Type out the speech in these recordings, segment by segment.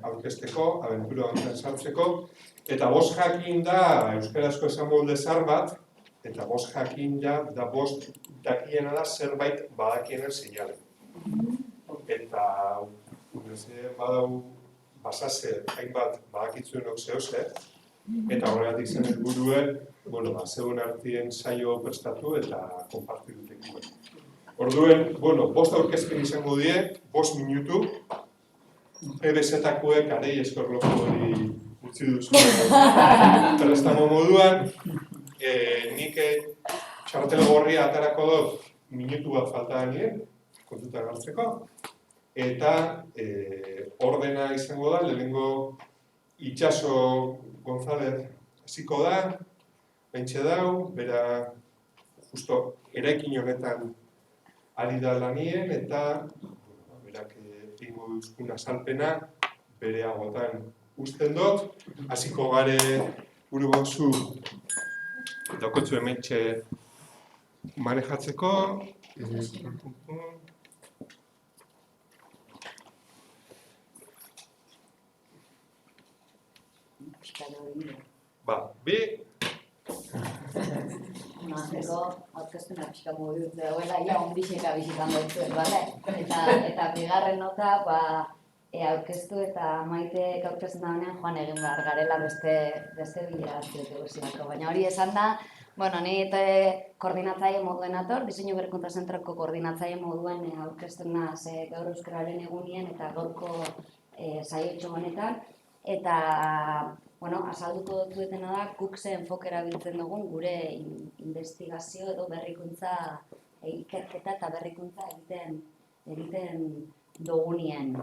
aurkezteko, abentura honetan sartzeko, eta bost jakin da euskarazko esamolde zahar bat, eta bost jakin da bost dakiena da zerbait badakienen seinale. Eta badau basase hainbat badakitzuenok zehose, eta horregatik zen helburue, zeuen artien saio prestatu eta konpartituteko. Orduen, bost aurkezpen izango die, 5 minutu, EBZ-akuek arei eskorloko hori utzi duzu prestamo moduan, nik txartel gorria atarako dut minutu bat falta nien, kontutan hartzeko, eta ordena izango da, lehenengo Itxaso González hasiko da, bentsa dau, bera justo eraikin honetan ari da lanien, eta berak egingo duzkun azalpena bere agotan uzten dut. Hasiko gare buru batzu daukotzu hementxe manejatzeko. Bi. Azteko, aurkezpena pixka mugi dut dagoela, onbixeka bizitan dut, bale? Eta bigarren nota, aurkeztu eta Maitek aurkezten dagoenean joan egin behar garela beste bilera baina hori esan da, ni koordinatzaile moduen ator, diseinu berrikuntza zentroko koordinatzaile moduen aurkezten naz gaur euskararen egunien eta gaurko saiotxo honetan, eta azalduko dutuetena da, guk ze enfoke erabiltzen dugun gure investigazio edo berrikuntza ikerketa eta berrikuntza egiten dugunien.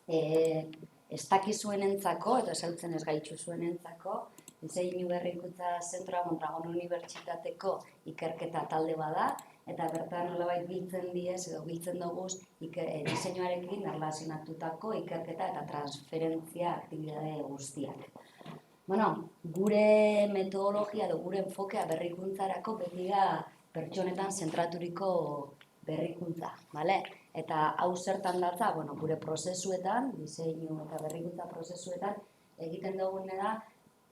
Ez dakizuenentzako, edo esaltzen ez gaitxu zuenentzako, diseinu berrikuntza zentroa Mondragon Unibertsitateko ikerketa talde bada, eta bertan nolabait biltzen diez edo biltzen duguz diseinuarekin erlazionatutako ikerketa eta transferentzia aktibitate guztiak. Gure metodologia edo gure enfokea berrikuntzarako beti da pertsonetan zentraturiko berrikuntza, bale? Eta hau zertan datza, gure prozesuetan, diseinu eta berrikuntza prozesuetan egiten dugune da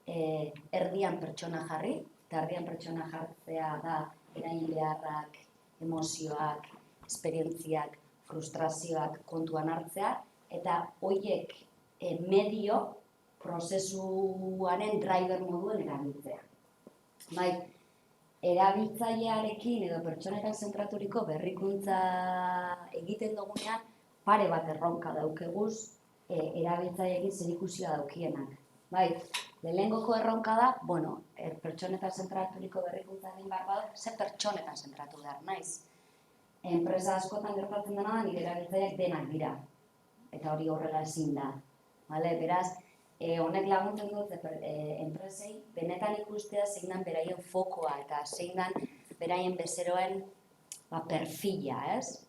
erdian pertsona jarri, eta erdian pertsona jartzea da erain beharrak, emozioak, esperientziak, frustrazioak kontuan hartzea, eta horiek medio prozesuaren driver moduen erabiltzea. Erabiltzailearekin edo pertsonetan zentraturiko berrikuntza egiten dugunean pare bat erronka daukeguz erabiltzaileekin zerikusia daukienak. Lehenengoko erronka da, pertsonetan zentraturiko berrikuntza egin behar badu, ze pertsonetan zentratu behar naiz. Enpresa askotan gertatzen dena da, nire erabiltzaileak denak dira. Eta hori horrela ezin da. Beraz, honek laguntzen dut enpresei benetan ikustea zein dan beraien fokoa eta zein dan beraien bezeroen perfila, ez?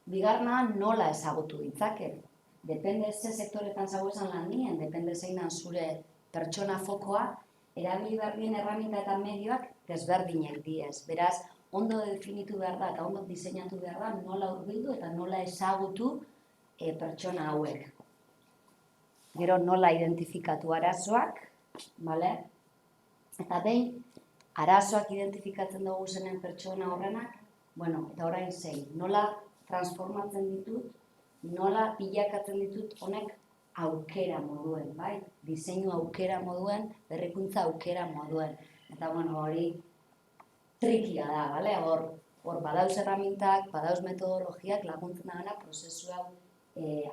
Bigarna nola ezagutu ditzake. Depende ze sektoretan zagoesan lan nien, depende zein dan zure pertsona fokoa, erabili behar dien erraminta eta medioak desberdinek diez. Beraz, ondo definitu behar da eta ondo diseinatu behar da nola hurbildu eta nola ezagutu pertsona hauek. Gero nola identifikatu arazoak, eta behin, arazoak identifikatzen dugu zenen pertsona horrenak, eta orain zein, nola transformatzen ditut, nola bilakatzen ditut honek aukera moduen, diseinu aukera moduen, berrikuntza aukera moduen. Eta hori trikia da, hor badauz erramintak, badauz metodologiak laguntzen dena prozesu hau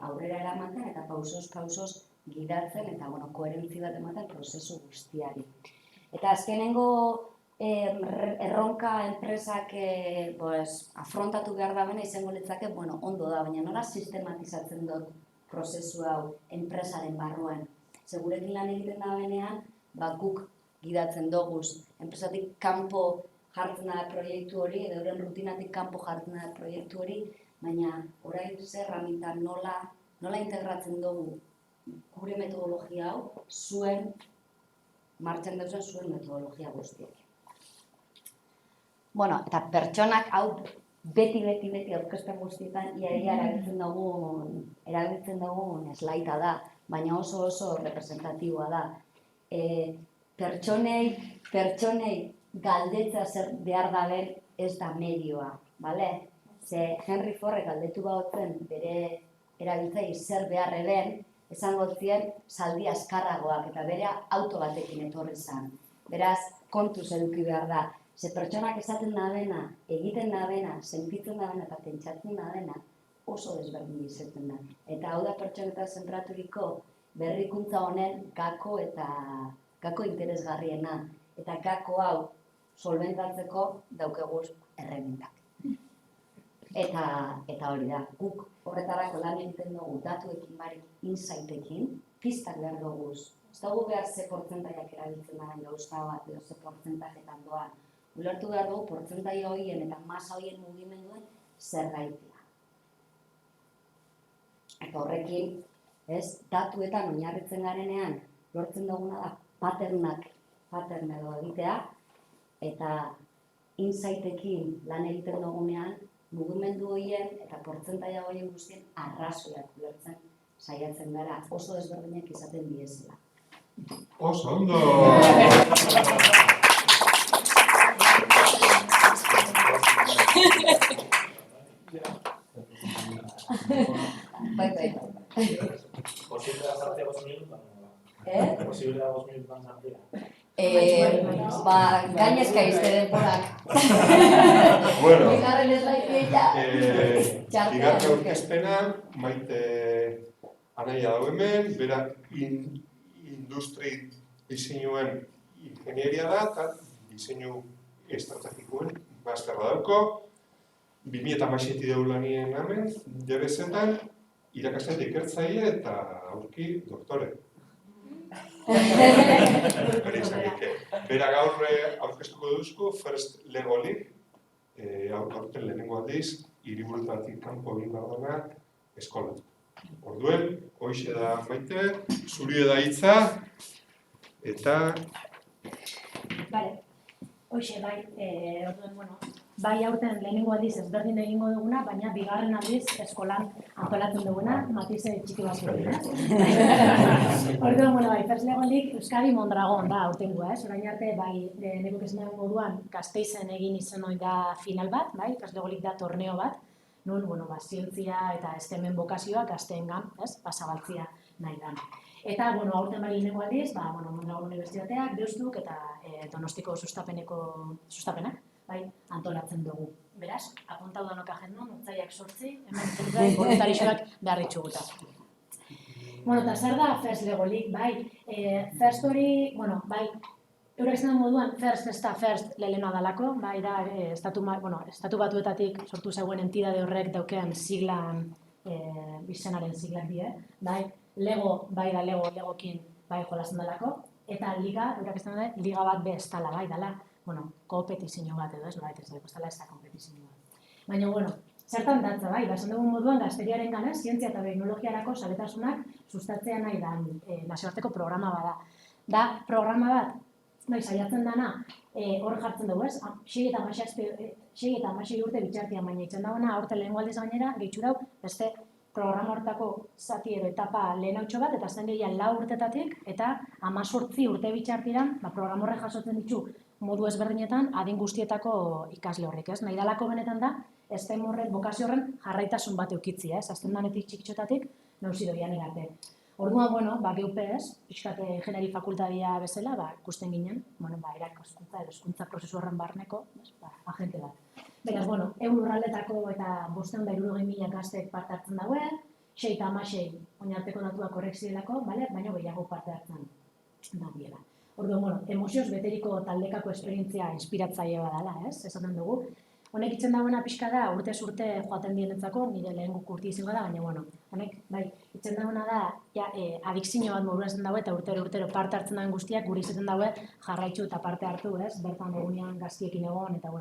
aurrera eramaten eta pausoz gidatzen eta koherentzi bat ematen prozesu guztiari. Eta azkenengo erronka enpresak afrontatu behar da bena izango litzake, ondo da, baina nola sistematizatzen dut prozesu hau enpresaren barruan. Segurekin lan egiten da benean, guk gidatzen doguz, enpresatik kanpo jartzen da proiektu hori, edo euren rutinatik kanpo jartzen da proiektu hori, baina orain erraminta nola integratzen dugu gure metodologia hau, zuen, martxan dauzen zuen metodologia guztiak. Eta pertsonak hau beti aurkezpen guztietan ia erabiltzen dugun slaida da, baina oso representatiboa da. Pertsonei galdetza zer behar daben ez da medioa, bale? Ze Henry Fordek galdetu bauten bere erabiltzai zer behar eben, esango zien zaldi azkarragoak eta bere auto batekin etorri zen. Beraz, kontuz eduki behar da. Ze pertsonak esaten da dena, egiten da dena, sentitzen da dena eta pentsatzen da dena, oso desberdin izaten da. Eta hau da pertsoneta zentraturiko berrikuntza honen gako interesgarriena. Eta gako hau solventatzeko daukaguz erremintak. Eta hori da, guk horretarako lan egiten dugu datuekin barik insightekin, pistak behar duguz. Ez dugu behar ze portzentaiak erabiltzen da gauza bat, edo ze portzentajetan doan. Ulertu behar dugu portzentai horien eta masa horien mugimenduen zer gaitea. Eta horrekin, datuetan oinarritzen garenean, lortzen duguna da pattern edo egitea, eta insightekin lan egiten dugunean, mugimendu horien eta portzentaia horien guztien arrazoiak ulertzen saiatzen gara, oso desberdinak izaten diezela. Oso ondo! Bai. Posible da sartzea 5 minututan? Posible da 5 minututan sartzea? Gainezka izte denporak. Bueno, Bigarren eslaidea. bigarren aurkezpena, Maite Anaia dago hemen, bera industri diseinuen ingenieria da, eta diseinu estrategikoen masterra dauko. 2017 dugu lanien hemen, DBZ-etan, irakasle ikertzaile eta aurki doktore. Bera gaur aurkeztuko duzku First Lego League, aurten lehenengo aldiz, hiriburutatik kanpo egin behar dena eskola. Orduen, hoxe da Maite, zuri da hitza, eta... Bale, hoxe bai, orduen, bai aurten lehenengo aldiz ezberdin egingo duguna, baina bigarren aldiz eskolan antolatzen duguna, Matize txiki bat zuen. Orduan, bai, First Lego League Euskadi Mondragon da aurtengoa, orain arte, bai, nekok esan moduan, Gasteizen egin izan hori da final bat, bai, First Lego League da torneo bat, nun, zientzia eta estemen bokazioa gazteengan, pasabaltzia nahi da. Eta, aurten bai lehenengo aldiz, Mondragon Unibertsitateak, Deustuk eta Donostiko sustapenak, bai, antolatzen dugu. Beraz, apuntau danok agendan, otzaiak 8, hemen voluntarixoak behar ditxuguta. Eta zer da First Lego League, bai, First hori, bai, eurak izan moduan, First ez da First lehena dalako, bai da, estatu batuetatik sortu zegoen entidade horrek daukean siglan, izenaren siglan die, bai, Lego, bai da Legokin, bai jolazen dalako, eta liga, eurak izan da, liga bat be ez dala, bai, dala, kompetizio bat edo ez, ez da kompetizio bat. Baina, zertan datza, bai, esan dugun moduan gazteriaren gana, zientzia eta teknologiarako saletasunak sustatzea nahi da nazioarteko programa bada. Da, programa bat, bai, saiatzen dana, hor jartzen dugu, ez? 6 eta 16 urte bitxartian, baina itzen dagoena, aurten lehengo aldiz gainera, gehitxu dau, beste programa hortako zati edo etapa lehen hautxo bat, eta zen gehiago 4 urtetatik, eta 18 urte bitxartiran, programa horrek jasotzen ditu modu ezberdinetan, adin guztietako ikasle horrek, ez? Nahi dalako benetan da, STEM horren, bokazio horren jarraitasun bat eukitzi, ez? Azten danetik txikitxotatik, nauzi doian egarte. Orduan, geupe ez, pixkate ingeniari fakultatea bezala, ikusten ginen, irakaskuntza edo hezkuntza prozesu horren barneko, agente bat. Beraz, lurraldetako eta 560.000 gaztek parte hartzen daue, 6 eta 16 oinarteko datuak horrek zirelako, baina gehiago parte hartzen daudiela. Orduan, emozioz beteriko taldekako esperientzia inspiratzaile badala, ez? Esaten dugu. Honek itzen dagoena pixka da, urtez urte joaten dienetzako, nire lehen urti izango da, baina, honek, bai, itzen dagoena da, adikzio bat modura zen daue, eta urtero parte hartzen dagoen guztiak, guri izaten daue jarraitzu eta parte hartu, ez? Bertan egunean gaztiekin egon, eta,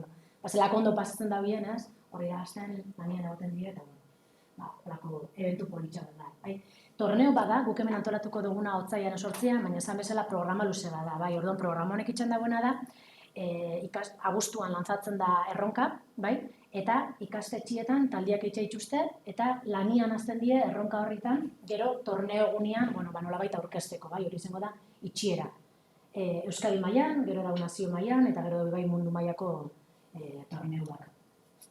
zelako ondo pasatzen da bien, ez? Horri da, azten, lanien egoten dire, eta, horako eventu politxa da, Torneo bada, guk hemen antolatuko duguna otzaiaren 8, baina esan bezala programa luze bada, bai, orduan programa honek itzen dagoena da, abuztuan lantzatzen da erronka, bai, eta ikastetxietan taldiak eitxe dituzte, eta lanian hasten die erronka horritan, gero torneo egunean, nolabait aurkezteko, bai, hori izango da, itxiera. Euskadi mailan, gero da nazio mailan, eta gero bai mundu mailako torneuak.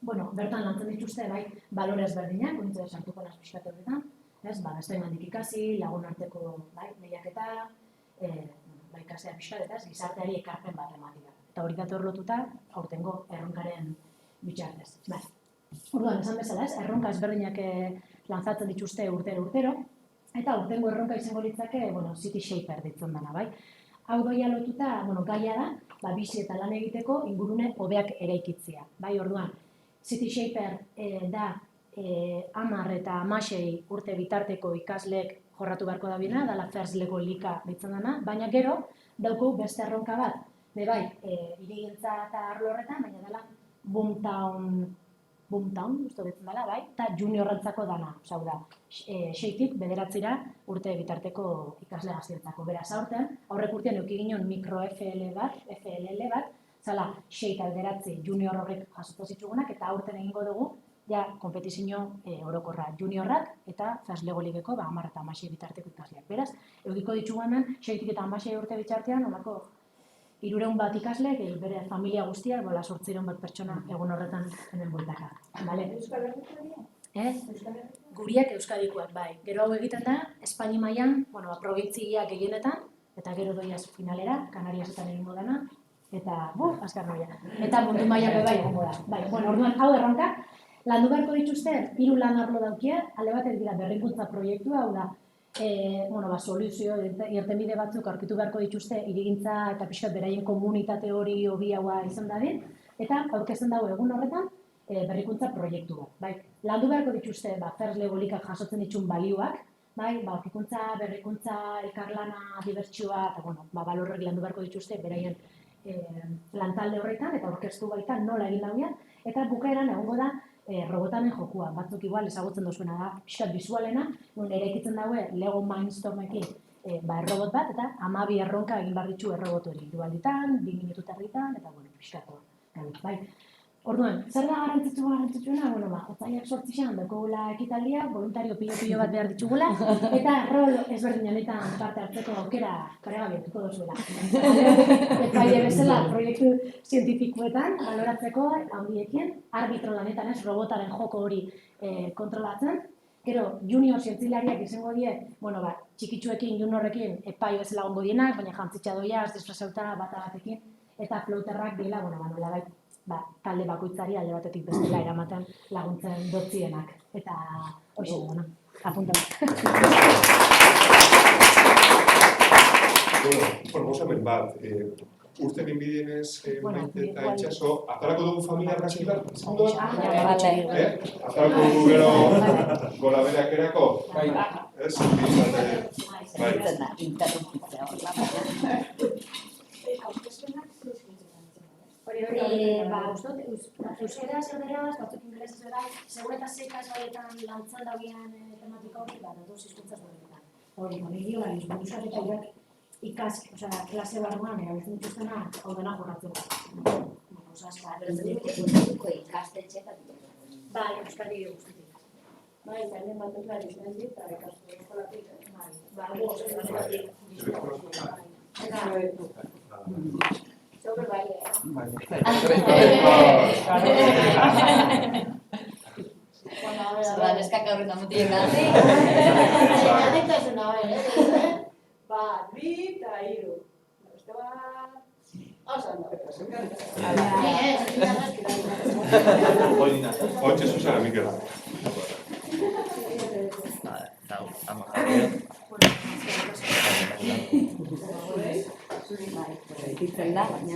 Bertan lantzen dituzte, bai, balore ezberdinak, ointze sartuko naz pixkat horretan, gaztengandik ikasi, lagun arteko lehiaketa, ikastea pixkat, eta gizarteari ekarpen bat ematea. Eta hori dator lotuta, aurtengo erronkaren bitxartez. Orduan, esan bezala ez, erronka ezberdinak lanzatzen dituzte urtero, eta aurtengo erronka izango litzake, City Shaper ditzen dena, bai. Hau doia lotuta, gaia da, bizi eta lan egiteko ingurune hobeak eraikitzea. Bai, orduan, City Shaper da 10 eta 16 urte bitarteko ikasleek jorratu beharko da bina, dala First Lego lika ditzen dena, baina gero, dauko beste erronka bat, bai, hirigintza eta arlo horretan, baina dela Boomtown, uste betzen dela, bai, eta juniorrentzako dana, osea da, 6tik 9 urte bitarteko ikasle gaztientzako. Beraz, aurrek urtean eduki ginen mikro FLL bat, zala 6 eta 9 junior horrek jasotzen zitugunak, eta aurten egingo dugu, ja, konpetizio orokorra juniorrak eta First Lego ligeko 10 eta 16 bitarteko ikasleak. Beraz, edukiko ditugunan 6tik eta 16 urte bitartean, olako 300 bat ikasleek, bere familia guztiak, 800 bat pertsona egun horretan hemen bueltaka. Euskal Herrikoak? Guriak euskadikoak, bai. Gero hau egiten da, Espainia mailan, probintziak gehienetan, eta gero doiaz finalera, Kanariasetan egingo dena, eta, azkar noia. Eta mundu mailan bai egongo da. Bai, orduan, hau erronka, landu beharko dituzte, 3 lan arlo daukia, alde batek dira berrikuntza proiektua, hau da, soluzio, irtenbide batzuk aurkitu beharko dituzte, hirigintza eta pixkat beraien komunitate hori hobi haua izan dadin, eta aurkezten dago egun horretan berrikuntza proiektu bat. Bai, landu beharko dituzte, First Lego likak jasotzen ditun balioak, bai, aurkikuntza, berrikuntza, elkarlana, dibertsioa, eta balorrek landu beharko dituzte beraien lantalde horretan, eta aurkeztu baita nola egin daudean, eta bukaeran egongo da robotanen jokua, batzuk igual ezagutzen duzuena da, pixkat bizualena, eraikitzen daue Lego Mindstormekin errobot bat, eta 12 erronka egin behar ditu errobot hori, 2 alditan, 2 minutu tarditan, eta pixkatu. Bai. Orduan, zer da garrantzitsuena? Otzaiak 8an daukagula ekitaldia, voluntario pilo bat behar ditugula, eta rol ezberdinetan parte hartzeko aukera paregabiatuko duzuela. Epaile bezala, proiektu zientifikoetan, baloratzeko, handiekin, arbitro lanetan ez, robotaren joko hori kontrolatzen. Gero, junior zientzilariak izango die, txikitsuekin, juniorrekin, epai bezala ongo dienak, baina jantzitsa doia, ez disfrazauta bata batekin, eta floaterrak dira, nolabait, talde bakoitzari alde batetik bestela eramaten laguntzen dotzienak. Eta, hoxe, apuntan. Proposamen bat, urten inbidienez Maite eta Itxaso, atarako dugu familia argazki bat? Atarako dugu gero gola berak erako? Ez? Bai. Euskera zerderaz, batzuk ingelesez berai, segureta zeikaz baietan lantzan dagoen tematika hori, doz hizkuntza zerdetan. Hori, nire hizkuntzak eta irak ikasi, klase barruan, erabiltzen dituztena, hau dena jorratzeko. Berduko ikastetxeetan. Bai, Euskadi guztitik. Bai, gailen batzuk da izan dit, eta ikastu eskolatik. Sobre bai, Neskak aurreta mutiek alde. Aditasuna bai, bat, bi eta hiru. Beste bat... Osan da. Hoxe Susana, Mikel. Itzen da, baina...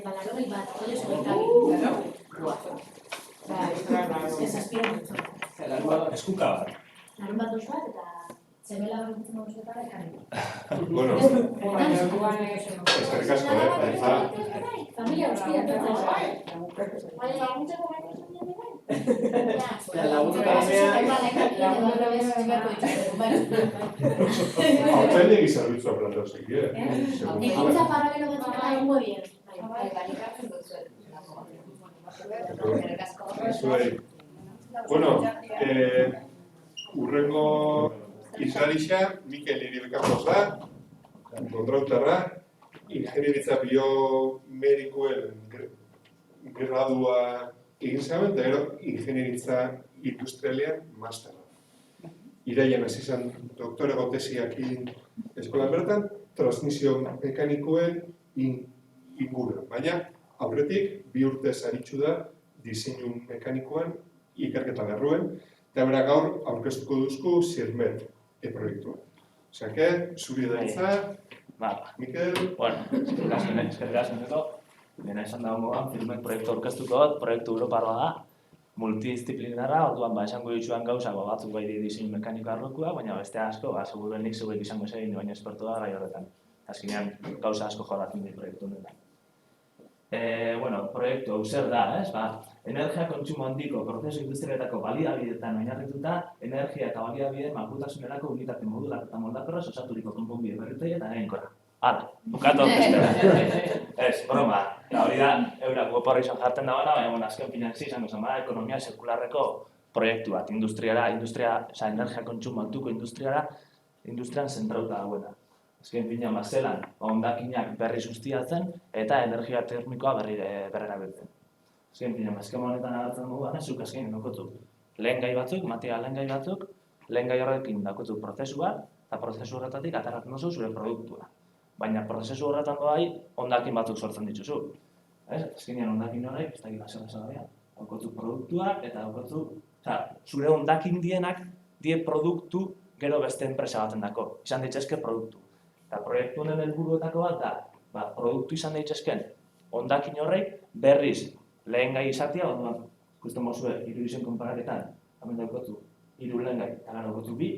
Balaroi bat, hori zuetabi. Ez azpiran dut. Eskuka bat. Larun bat duz bat, eta zemela bat dutzen dut zuetara ekarri. Bueno, eskerrik asko, Familia guztia, Baina laguntzeko baina esan dira bai? Hautzailegi zerbitzua planteatzen, Ekintza paralelo batzuk egongo dien. Bai, balikatzen dut zuen. Zuei. Bueno, urrengo izalixa, Mikel Iribekamos da, kontrautarra, ingenieritza biomedikuen gradua egin zaben, eta gero ingenieritza industrialean mastera. Iraian hasi zen doktorego tesiakin eskolan bertan, transmisio mekanikoen inguruan. Baina, aurretik, 2 urtez aritsu da diseinu mekanikoan ikerketa lerruen, eta bera gaur aurkeztuko duzku Sirmet proiektua. Osea, zuri da hitza, Mikel. Bueno, eskerrik asko. Dena esan dago moduan, Sirmet proiektu aurkeztuko dut, proiektu europarra da, multidisciplinarra, orduan esango dituan gauzak batzuk bai diseinu mekaniko arlokoa, baina beste asko, seguruen nik zeuek izango zegin, baina espertu da gai horretan. Azkenean, gauza asko jorratzen di proiektu honetan. Bueno, proiektu hau zer da, ez? Energia kontsumo handiko prozesu industrialetako baliabideetan oinarrituta, energia eta baliabideen malgutasunerako unitate modulak eta moldakorraz osaturiko konponbide berritzaile eta eraginkorra. Hala, bukatu aurkeztea. Ez, broma. Hori da, eurak web izan jartzen dagoena, baina azken finan izango zen bada, ekonomia zirkularreko proiektu bat, energia kontsumo altuko industrian zentrauta dagoena. Azken finan zelan, hondakinak berri sustiatzen eta energia termikoa berrerabiltzen. Azken finan, azken honetan agertzen dugu, zuk azken daukotzu lehen gai batzuk, lehen gai horrekin daukotzu prozesu bat, eta prozesu horretatik ateratzen duzu zure produktua. Baina prozesu horretan doai, hondakin batzuk sortzen dituzu. Azkenean hondakin horrek, ez dakit zer esan daukotzu produktua, eta daukotzu, zure hondakin dienak, die produktu gero beste enpresa baten dako. Izan ditzezke produktu. Eta proiektu honen helburuetako bat da, produktu izan daitezken hondakin horrek berriz lehen gai izatea, ondoan, ikusten mozue, 3 izen konparaketan, hemen daukotzu 3 lehen gai, eta gara daukotzu 2,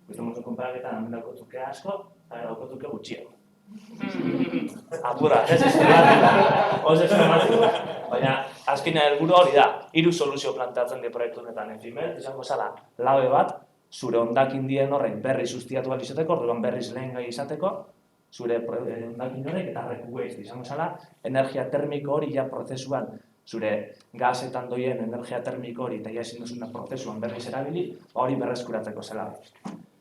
ikusten mozue konparaketan, hemen daukotzu ke asko, eta gara daukotzu ke gutxiago. Apura, ez baina azkenean helburu hori da, 3 soluzio planteatzen di proiektu honetan, enfimer, izango zala, labe bat, zure hondakin dien horrein berri sustiatu bat izateko, orduan berriz lehen gai izateko, zure hondakin horrek eta reku-waste izango zala, energia termiko hori ja prozesuan, zure gazetan doien energia termiko hori eta ja ezin duzuna prozesuan berriz erabili, hori berreskuratzeko zela.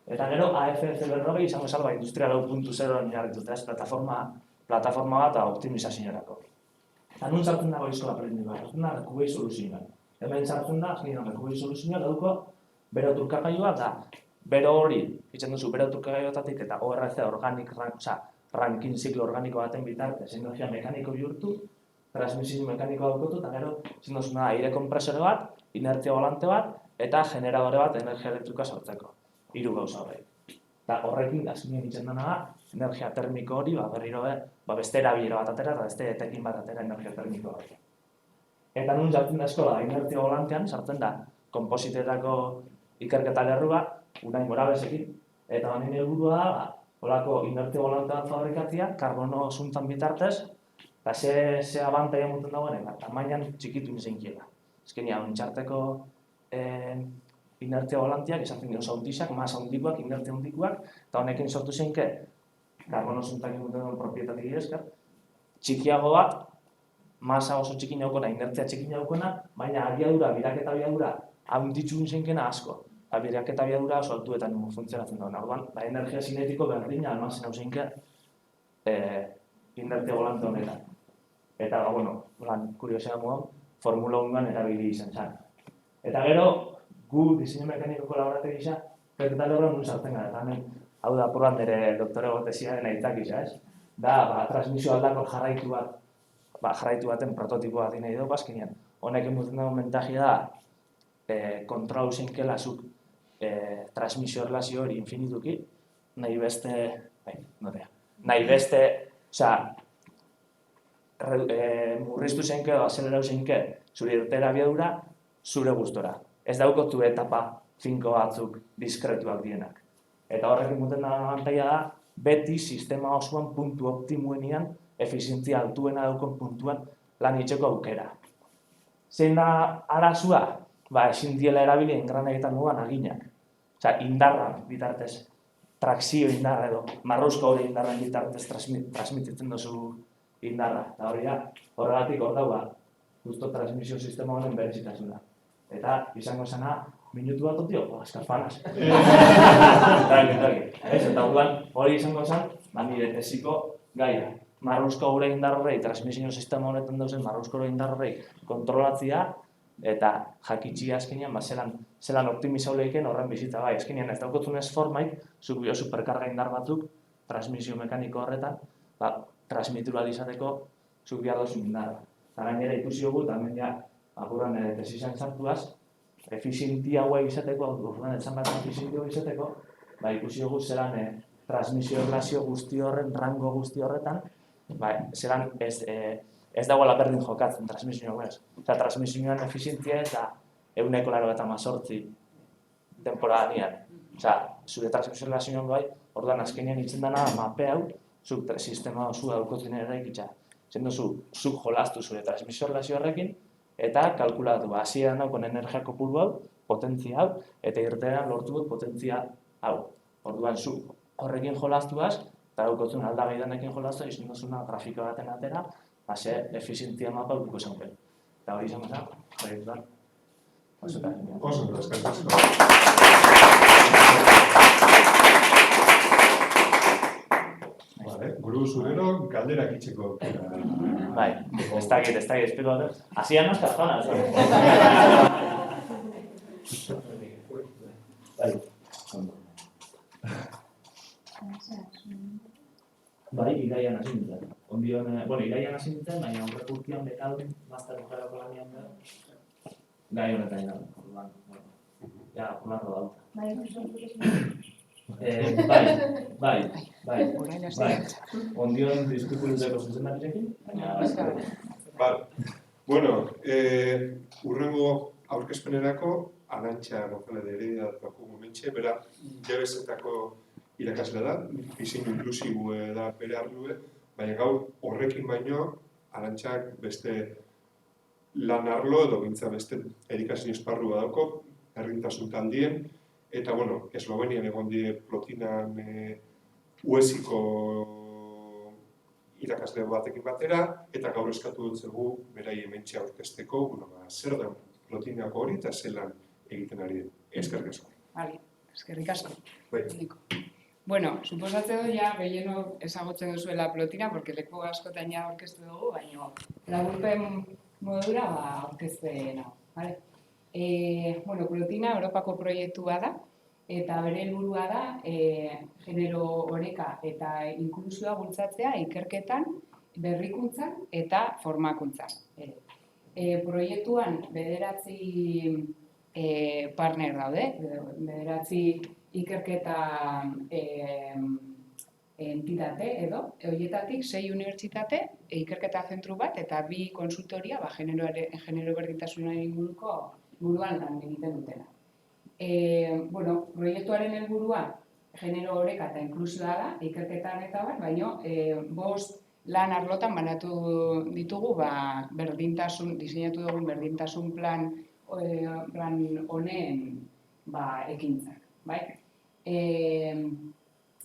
Eta gero, AFF berrogei izango zala Industria 4.0 oinarrituta, ez plataforma bat optimizaziorako. Eta nun sartzen dago eskola aprendikoa, sartzen da reku-waste soluzioan. Hemen sartzen da, reku-waste soluzioa dauko bero trukagailua da, bero hori, itzen duzu, bero trukagailuetatik eta ORC ranking ziklo organiko baten bitartez, energia mekaniko bihurtu, transmisio mekanikoa daukotu, eta gero, itzen duzuna, aire kompresore bat, inertzia volante bat, eta generadore bat energia elektrikoa sortzeko. 3 gauza horrek. Eta horrekin, azkenean itzen dena da, energia termiko hori, berriro beste erabilera bat atera, eta beste etekin bat atera energia termiko hori. Eta nun jartzen da eskola, inertzia volantean, sartzen da, konpositeetako ikerketa lerrua, Unai Morabesekin, eta honen helburua da, holako inertzia volante bat fabrikatzea, karbono zuntan bitartez, eta ze abantaia muten dagoen, tamainan txikitu nizenkiela. Ezkenean, txarteko inertzia volanteak, esaten gero zautizak, masa handikoak, inertzia handikoak, eta honekin sortu zenke, karbono zuntan muten dagoen propietatik esker, txikiago bat, masa oso txiki naukona, inertzia txiki naukona, baina abiadura, biraketa abiadura, handitzu zenkena asko. Biraketa abiadura oso altuetan funtzionatzen dagoen. Orduan, energia sinetiko berdina almazen hau zeinke inertzia volante honetan. Eta, kuriosia moduan, Formula 1an erabili izan zen. Eta gero, gu diseinu mekanikoko laborategi gisa, ikerketa lerroan nun sartzen gara. Eta hemen, hau da apuran nire doktorego tesiaren aitzak gisa, ez? Da, transmisio aldakor jarraitu baten prototipo bat nahi dugu, azkenean. Honek emuten dago mentajia da, kontrol zeinkela zuk transmisio erlazio hori infinituki, nahi beste, murriztu zeinke edo azelerau zeinke zure irtera abiadura zure gustora. Ez daukotu etapa finko batzuk diskretuak dienak. Eta horrek emuten dago abantaia da, beti sistema osoan puntu optimuenean, efizientzia altuena daukon puntuan lan itxeko aukera. Zein da arazua? Ezin diela erabili engranaietan moduan aginak. Indarra bitartez, trakzio indarra edo, marruzko hori indarren bitartez transmititzen duzu indarra. Eta hori da, horregatik hor dagoa, justo transmisio sistema honen berezitasuna. Eta izango zena, minutu bat otio, azkar fanaz. Eta orduan hori izango zen, nire tesiko gaia. Marruzko gure indarrei, transmisio sistema honetan dauzen marruzko gure indarrei kontrolatzia eta jakitxia azkenean, zelan optimizau lehiken horren bizitza bai. Azkenean ez daukotzunez formait, zuk bio superkarga indar batzuk, transmisio mekaniko horretan, transmitu izateko zuk behar dozun indarra. Eta gainera ikusi dugu, eta hemen ja, apuran tesizan sartuaz, efizientia hauek izateko, urduan etzan bat efizientia hauek izateko, ikusi dugu zelan transmisio erlazio guzti horren, rango guzti horretan, zelan ez dagoela berdin jokatzen transmisio hauek. Eta transmisioan efizientia eta 198 temporada nian. Zure transmisio erlazioan bai, orduan azkenean itzen dena mape hau, zuk sistema osu daukotzen eraikitza. Zen duzu, zuk jolastu zure transmisio erlazio horrekin, eta kalkulatu, hasieran daukon energia kopuru hau, potentzia hau, eta irtean lortu dut potentzia hau. Orduan zuk horrekin jolastuaz, eta daukotzen aldagai denekin jolastu, izan duzuna grafiko baten atera, ze efizientzia mapa duko zenpen. Eta hori izan zen, proiektuan. Oso, eskerrik asko. Guru zurero galderak itxeko. Bai, ez dakit, espero dut. Hasian nazka zona, Bai, iraian hasi nintzen. Iraian hasi nintzen, baina aurreko urtean bekadun, master bukarako lanian da. Gai honetan ina, orduan. Ja, olarro dauta. Bai. Ondion diskupultzeko zuzendarirekin, baina... Bueno, urrengo aurkezpenerako, Arantxa González de Heredia daukagu momentxe, bera jabezetako irakaslea da, diseinu inklusibo da bere ardue, baina gaur horrekin baino, Arantxak beste lan arlo edo gintza beste erikasin esparrua dauko, herrintasun taldien, eta, bueno, Eslovenian egon die Plotinan uesiko irakasle batekin batera, eta gaur eskatu dut zegu berai hementxe aurkezteko, zer da Plotinako hori eta zelan egiten ari den. Eskerrik asko. Bale, eskerrik asko. Bai. Bueno, suposatze dut ja gehieno ezagutzen duzuela Plotina, porque leku askotan ja aurkeztu dugu, baina laburpen modura aurkezten hau, bale? Bueno, Plotina Europako proiektua da, eta bere helburua da genero oreka eta inklusioa bultzatzea ikerketan, berrikuntzan eta formakuntzan. Proiektuan 9 partner daude, 9 ikerketa entitate edo, horietatik 6 unibertsitate, ikerketa zentru bat eta 2 konsultoria genero berdintasunaren inguruan lan egiten dutena. Bueno, proiektuaren helburua genero oreka eta inklusioa da, ikerketan eta bat, baina 5 lan arlotan banatu ditugu diseinatu dugun berdintasun plan honen ekintzak.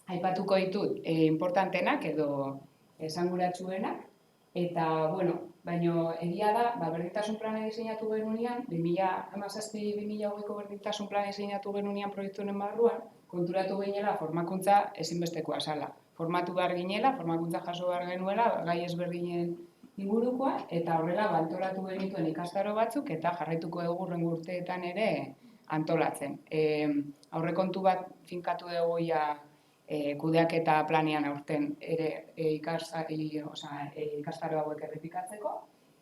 Aipatuko ditut importantenak edo esanguratsuenak, eta, bueno, baina egia da, berdintasun plana diseinatu genunean, 2017-2020ko berdintasun plana diseinatu genunean proiektu honen barruan, konturatu ginela formakuntza ezinbestekoa zala. Formatu behar ginela, formakuntza jaso behar genuela, gai ezberdinen ingurukoa, eta horrela antolatu genituen ikastaro batzuk, eta jarraituko dugu hurrengo urteetan ere antolatzen. Aurrekontu bat finkatu dugu kudeaketa planean aurten ere ikastaro hauek errepikatzeko,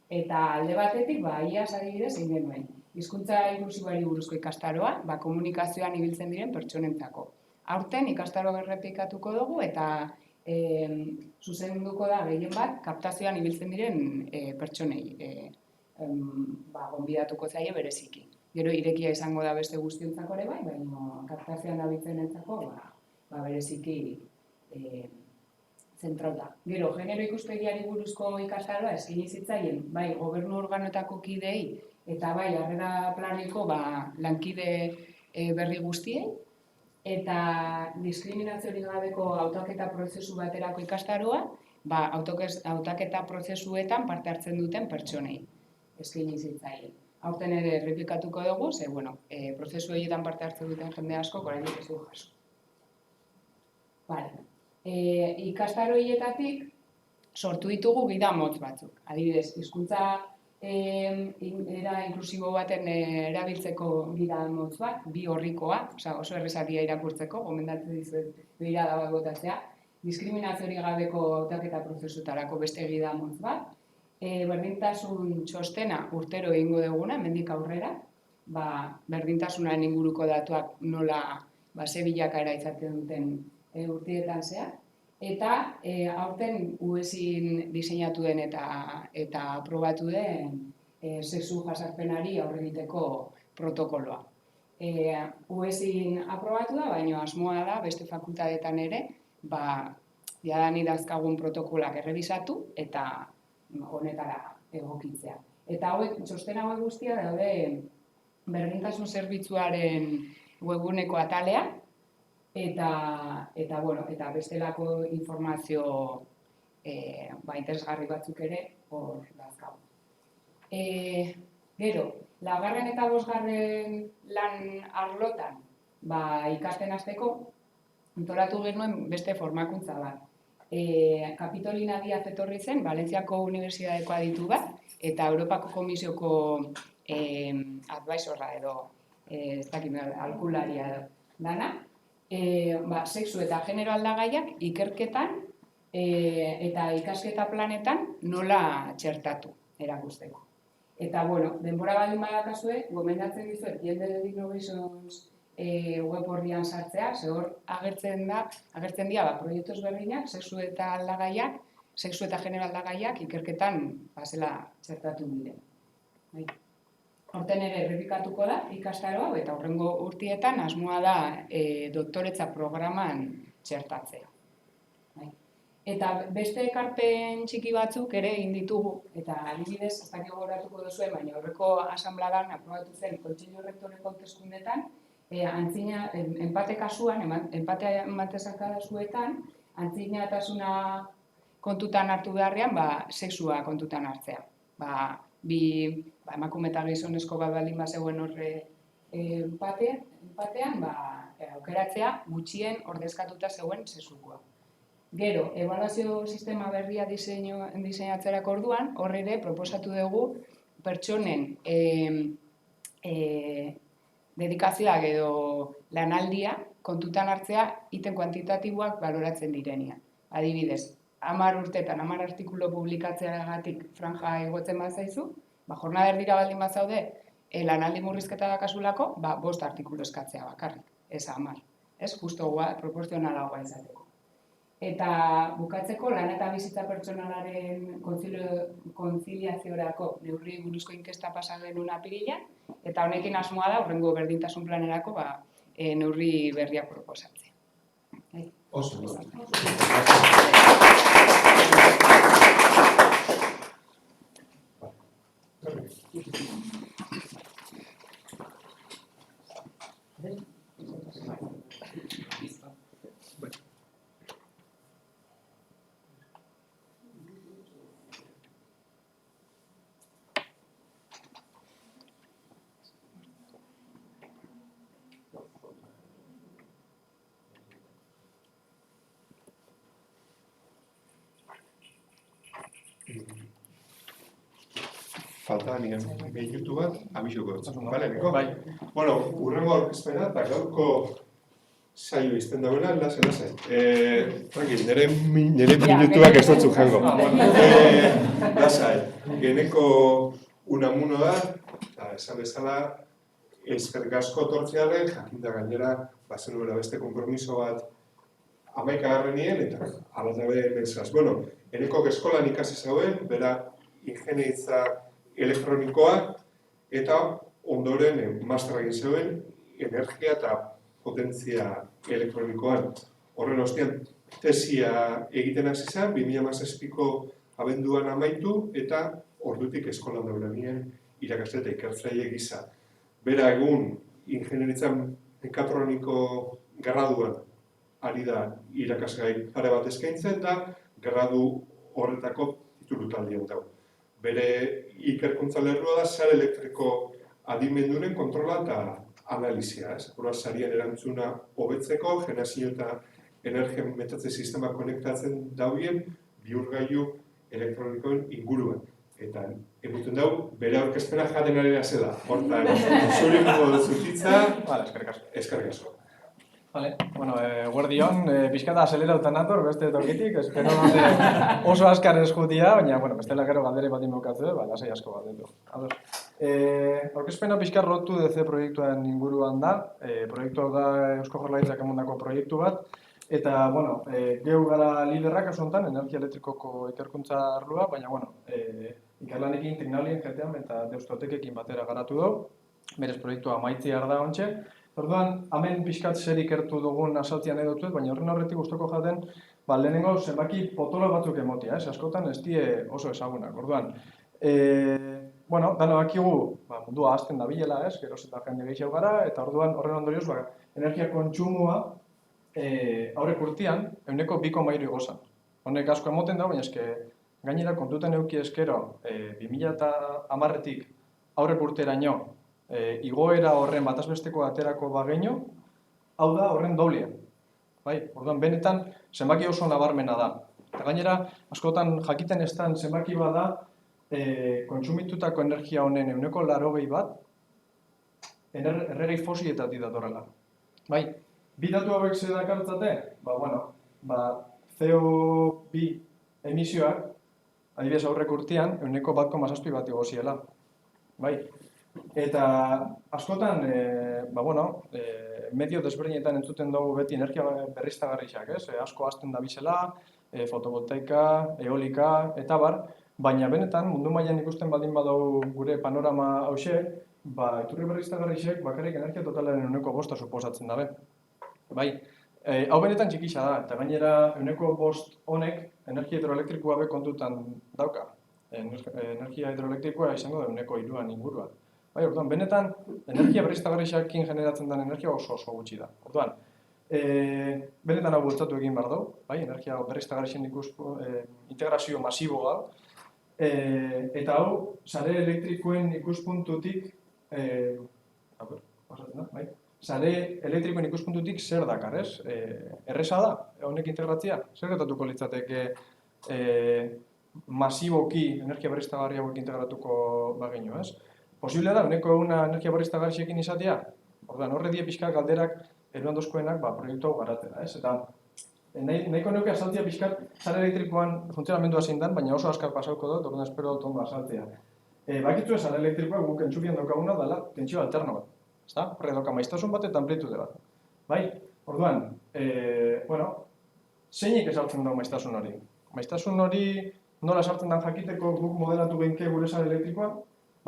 eta alde batetik, iaz adibidez egin genuen. Hizkuntza inklusiboari buruzko ikastaroa, komunikazioan ibiltzen diren pertsonentzako. Aurten ikastaroa errepikatuko dugu eta zuzenduko da gehien bat kaptazioan ibiltzen diren pertsonei gonbidatuko zaie bereziki. Gero irekia izango da beste guztiontzako ere bai, baina kaptazioan dabiltzenentzako bereziki zentrauta. Gero, genero ikuspegiari buruzko ikastaroa eskaini zitzaien bai gobernu organoetako kideei eta bai harrera planeko lankide berri guztiei, eta diskriminaziorik gabeko hautaketa prozesu baterako ikastaroa hautaketa prozesuetan parte hartzen duten pertsonei. eskaini zitzaien. Aurten ere errepikatuko dugu, ze, bueno, prozesu horietan parte hartzen duten jende asko, oraindik ez du jaso. Vale. Ikastaro horietatik sortu ditugu gida motz batzuk. Adibidez, hizkuntza era inklusibo baten erabiltzeko gida motz bat, bi orrikoa, oso errezatia irakurtzeko, gomendatzen dizuet begirada bat botatzea, diskriminaziorik gabeko hautaketa prozesutarako beste gida motz bat, berdintasun txostena urtero egingo duguna, hemendik aurrera, berdintasunaren inguruko datuak nola ze bilakaera izaten duten urtietan zehar, eta aurten UESin diseinatu den eta aprobatu den sexu jasarpenari aurre egiteko protokoloa. UESin aprobatu da, baina asmoa da beste fakultateetan ere, jadanik dauzkagun protokoloak errebisatu eta honetara egokitzea. Eta txosten hauek guztia daude berdintasun zerbitzuaren webguneko atalean, eta bestelako informazio interesgarri batzuk ere hor dauzkagu. Gero, laugarren eta bosgarren lan arlotan ikasten hasteko antolatu genuen beste formakuntza bat. Kapitolina Díaz etorri zen, Valentziako Unibertsitateko aditu bat, eta Europako Komisioko advisorra edo, ez dakit, aholkularia dana, sexu eta genero aldagaiak ikerketan eta ikasketa planetan nola txertatu erakusteko. Eta, denbora baldin badakazue, gomendatzen dizuet Gender Innovations web horrian sartzea, ze hor agertzen dira proiektu ezberdinak, sexu eta genero aldagaiak ikerketan zela txertatu diren. Horten ere errepikatuko da ikastaro hau, eta hurrengo urtietan asmoa da doktoretza programan txertatzea. Eta beste ekarpen txiki batzuk ere egin ditugu, eta adibidez, ez dakit gogoratuko duzuen, baina horreko asanbladan aprobatu zen Kontseilu Errektoreko hauteskundeetan, empate kasuan, empatea ematezakadasuetan, antzinatasuna kontutan hartu beharrean, sexua kontutan hartzea. Emakume eta gizonezko bat baldin bazegoen horre empatean, aukeratzea gutxien ordezkatuta zegoen sexukoa. Gero, ebaluazio sistema berria diseinatzerako orduan, hor ere proposatu dugu pertsonen dedikazioak edo lanaldia kontutan hartzea iten kuantitatiboak baloratzen direnean. Adibidez, 10 urtetan 10 artikulu publikatzeagatik franja igotzen bazaizu, jornada erdira baldin bazaude, lanaldi murrizketa dakasulako, 5 artikulu eskatzea bakarrik, ez 10. Ez, justo proportzionalagoa izateko. Eta bukatzeko, lan eta bizitza pertsonalaren konziliaziorako neurri buruzko inkesta pasa genuen apirilean, eta honekin asmoa da, hurrengo berdintasun planerako neurri berriak proposatzea. Oso. Falta nien gehiutu bat, abisuko dut. Bale, Niko? Bueno, urrengo aurkezpena eta gaurko saio izten dagoela, lasai. Tranquil, nire minutuak ez dutzu jango. Lasai, geneko unamuno da, eta esan bezala, eskerrik asko tortzearen, jakinda gainera, bazenuela beste konpromiso bat 11. eta alatabe mensaz. Bueno, eneko eskolan ikasi zauen, bera ingeniaritza elektronikoa, eta ondoren masterra egin zeuen energia eta potentzia elektronikoan. Horren ostean, tesia egiten hasi zen, 2017ko abenduan amaitu, eta ordutik eskolan daulenien irakasle eta ikertzaile gisa. Bera egun ingeniaritza mekatroniko graduan ari da irakasgai pare bat eskaintzen, eta gradu horretako titulu taldean dago. Bere ikerkuntza lerroa da sare elektriko adimenduren kontrola eta analizia, ez? Hor sarien erantzuna hobetzeko, generazio eta energia metatze sistema konektatzen dauen bihurgailu elektronikoen inguruan. Eta egiten dugu, bere aurkezpena jaten arena zela. Hortan, zure mugo duzutitza, eskerrik asko. Vale, bueno, guardion, pixkata azelerauta nator, beste tokitik, espero dute oso azkar eskutia, baina, bueno, bestela gero galdere bat inbokatze, lasai asko bat ditu. Aurkezpena pixkar rotu DC proiektuaren inguruan da, proiektu da Eusko Jaurlaritzak emandako proiektu bat, eta, bueno, geu gara liderrak kasu honetan, energia elektrikoko ikerkuntza arloa, baina, bueno, ikerlanekin, teknolien jetean eta deustotekekin batera garatu dugu, berez proiektua amaitziar da ontxe. Orduan, hemen pixkat zer ikertu dugun asaltzian edotuz, baina horren horretik gustoko jaten, lehenengo zenbaki potolo batzuk emotia, askotan ez die oso ezagunak. Orduan, bueno, dano dakigu mundua hasten da bilela, geroz eta jende gehiago gara, eta orduan horren ondorioz, energia kontsumoa aurrek urtean 2,3 igozan. Honek asko emoten da, baina eske gainera kontutan eduki eskero 2010-tik aurrek urteraino igoera horren batazbesteko aterako bageino, hau da horren doblia. Orduan, benetan zenbaki oso nabarmena da. Eta gainera, askotan jakiten ez den zenbaki bada kontsumitutako energia honen 80% erregai fosiletatik datorrela. Bi datu hauek zer dakartzate? CO2 emisioak, adibidez aurrek urtean, 1,7 bat igoziela. Eta askotan, medio desberdinetan entzuten dugu beti energia berriztagarriak, asko hasten da bizela, fotovoltaika, eolika, eta bar, baina benetan mundu mailan ikusten baldin badugu gure panorama hauxe, iturri berriztagarriak bakarrik energia totalaren 1,5 suposatzen dabe. Hau benetan txikixa da, eta gainera 1,5 honek energia hidroelektrikoa be kontutan dauka. Energia hidroelektrikoa izango da 1,3 inguruan. Orduan, benetan, energia berriztagarriakin generatzen den energia oso gutxi da. Orduan, benetan hau bultzatu egin behar dugu, energia berriztagarrien integrazio masiboa, eta hau, sare elektrikoen ikuspuntutik, sare elektrikoen ikuspuntutik zer dakar, ez? Erresa da, honek integratzea, zer gertatuko litzateke masiboki energia berriztagarri hauek integratuko bagino, ez? Posible da, honeko eguna energia berriztagarriekin izatea, orduan, horre die pixka galderak eruandozkoenak proiektu hau garatzera, ez? Eta nahiko neuke asaltzea pixkat sare elektrikoan funtzionamendua zein dan, baina oso askar pasauko dut, orduan espero dut ondo asaltzea. Bakitzu sare elektrikoa guk entzubian daukaguna dela tentsio alterno bat, ezta? Horre dauka maiztasun bat eta amplitude bat. Orduan, zeinik esartzen dago maiztasun hori? Maiztasun hori nola esartzen den jakiteko guk modelatu behinke gure sare elektrikoa,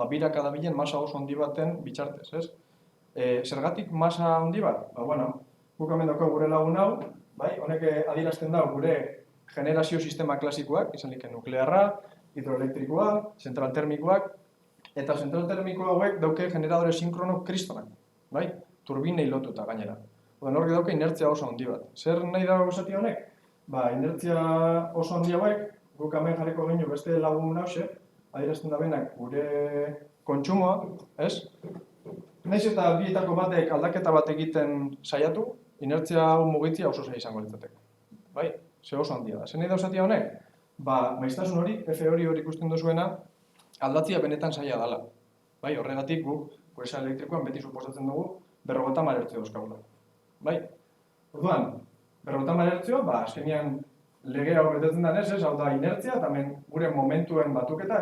biraka dabilen masa oso handi baten bitxartez, ez? Zergatik masa handi bat? Guk hemen daukagu gure lagun hau, honek adierazten da gure generazio sistema klasikoak, izan like nuklearra, hidroelektrikoa, zentral termikoak, eta zentral termiko hauek dauke generadore sinkrono kristonak, turbinei lotuta gainera. Horrek dauke inertzia oso handi bat. Zer nahi dago esati honek? Inertzia oso handi hauek, guk hemen jarriko genu beste lagun hause, adierazten da benak gure kontsumoa, ez? Naiz eta bietako batek aldaketa bat egiten saiatu, inertzia hau mugitzia oso zaila izango litzateke. Ze oso handia da. Zer nahi dauzatia honek? Maiztasun hori, F hori ikusten duzuena, aldatzia benetan zaila dela. Horregatik guk, gure sare elektrikoan beti suposatzen dugu, 50 Hz dauzkagula. Orduan, 50 Hz, azkenean lege hau betetzen denez, hau da inertzia, eta gure momentuen batuketa,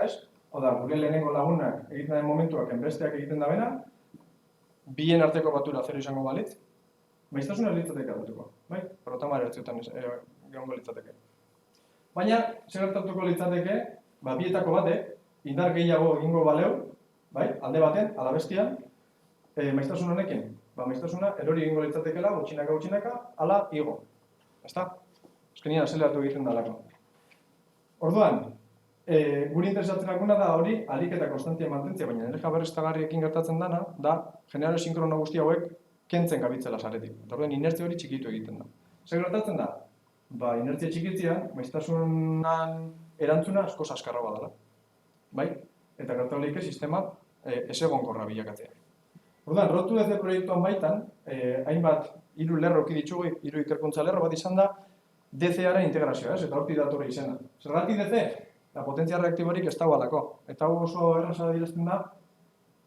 hau da, gure lehenengo lagunak egiten den momentuak enbesteak egiten da bena, bien arteko batura zero izango balitz, maiztasuna litzateke aldatuko, 50 Hz-etan egongo litzateke. Baina, zer gertatuko litzateke, bietako batek, indar gehiago egingo baleu, alde baten, ala bestian, maiztasun honekin, maiztasuna erori egingo litzatekela, gutxinaka, ala igo, ezta? Azkenean azeleratu egiten dalako. Orduan, guri interesatzen dakuna da hori alik eta konstantzia mantentzia, baina energia berriztagarriekin gertatzen dana, da generadore sinkrono guzti hauek kentzen gabitzela saretik. Eta orduan, inertzia hori txikitu egiten da. Zer gertatzen da? Inertzia txikitzean, maiztasunan erantzuna asko azkarragoa dela. bai? Eta gertatu leike sistema ezegonkorra bilakatzea. Orduan, rotu ez proiektuan baitan, hainbat hiru lerro eduki ditugu, hiru ikerkuntza lerro bat izan da, DC-aren integrazioa, eta hortik datorri izena. Zergatik DC? Da potentzia reaktiborik ez dagoelako. Eta hau oso erraza adierazten da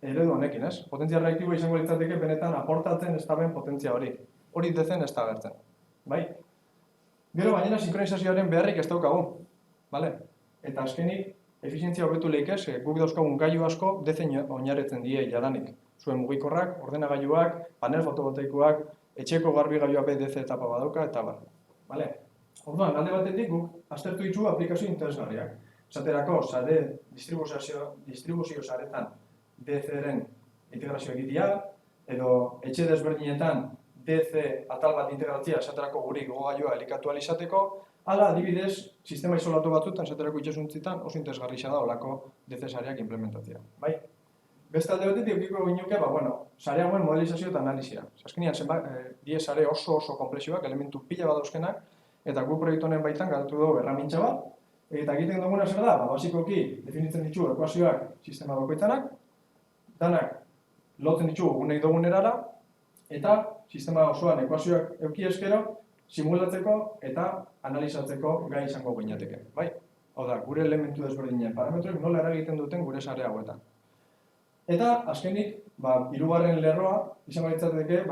eredu honekin, ez? Potentzia reaktiboa izango litzateke benetan aportatzen ez daben potentzia hori. Hori DC-en ez da agertzen. Bai? Gero gainera sinkronizazioaren beharrik ez daukagu. Vale? Eta azkenik, efizientzia hobetu leikez, guk dauzkagun gailu asko DC-en oinarritzen die jadanik. Zuen mugikorrak, ordenagailuak, panel fotovoltaikoak, etxeko garbigailuak DC etapa badauka, eta bar. Vale? Orduan, alde batetik guk aztertu ditugu aplikazio interesgarriak. Esaterako, sare distribuzio saretan DC-ren integrazio egitea, edo etxe desberdinetan DC atal bat integratzea esaterako guri gogogailua elikatu ahal izateko, hala, adibidez, sistema isolatu batzuetan, esaterako itxasuntzitan, oso interesgarri da olako DC sareak implementatzea. Bai? Beste alde batetik eukiko ginuke, sare hauen modelizazio eta analizia. Azkenean, die sare oso komplexioak, elementu pila bat dauzkenak, eta gu proiektu honen baitan garatu dugu erramintza bat, eta egiten duguna zer da, basikoki definitzen ditugu ekuazioak sistema bakoitzanak, danak lotzen ditugu nahi dugun erara, eta sistema osoan ekuazioak euki eskero, simulatzeko eta analizatzeko gai izango ginateke. Bai? Hau da, gure elementu desberdinen parametroek nola eragiten duten gure sare hauetan. Eta, azkenik, hirugarren lerroa izango litzateke,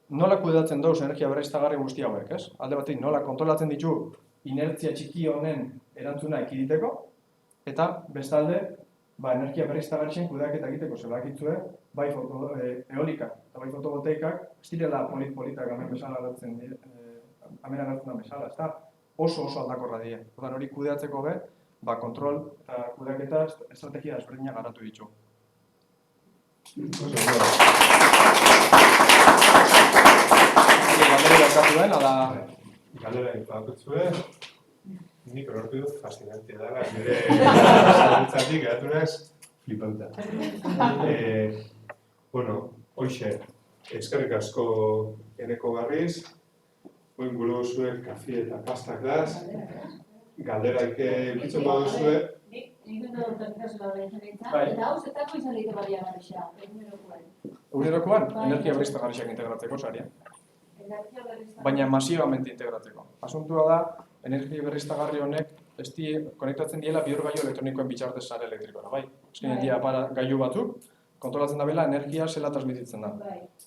nola kudeatzen dauz energia berriztagarri guzti hauek, ez? Alde batetik, nola kontrolatzen ditu inertzia txiki honen erantzuna ekiditeko, eta bestalde, energia berriztagarrien kudeaketa egiteko zelakitzue, bai eolika eta bai fotovoltaikak, ez direla politak hemen bezala agertzen da bezala, ez da oso aldakorra dira. Orduan hori kudeatzeko be, kontrol eta kudeaketa estrategia desberdinak garatu ditu. Galdera dakatu den, ala... Galdera ipatutzue, nik horretu dut fascinantea dela, nire zabiltzatik geratu naz, flipauta. Hoxe, eskerrik asko eneko garriz, oin gulo zuen kafe eta pastak daz, galderaik bitzen baduzue. Nik dut urtazikazula hori egin Eta hau zetako izan lehite baria garrisa, egunerokoan. Egunerokoan, energia berriztagarriak integratzeko saria. Baina masibamente integratzeko. Asuntua da, energia berriztagarri honek konektatzen diela bihurgailu elektronikoen bitartez sare elektrikora, bai? Azkenean dira gailu batzuk, kontrolatzen dabela energia zela transmititzen da.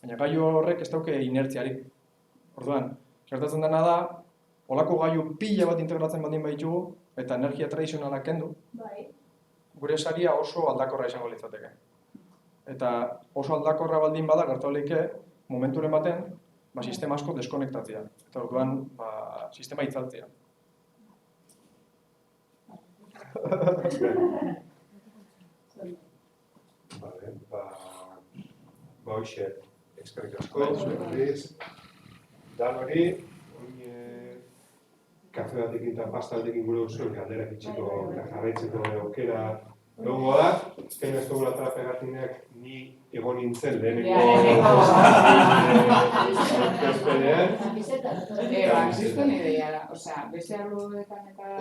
Baina gailu horrek ez dauke inertziarik. Orduan, gertatzen dena da, olako gailu pila bat integratzen baldin baitugu, eta energia tradizionalak kendu, gure saria oso aldakorra izango litzateke. Eta oso aldakorra baldin bada, gertatu leike, momenturen baten, sistema asko deskonektatzea. Eta orduan, sistema itzaltzea. Hoxe, eskerrik asko, dan hori, kafe batekin eta pasta batekin gure zuen galderak itxiko eta jarraitzeko aukera egongo da. Ezken ez dugula trapegatinek ni egon nintzen lehenengo Existo ni idea, beste arloetan eta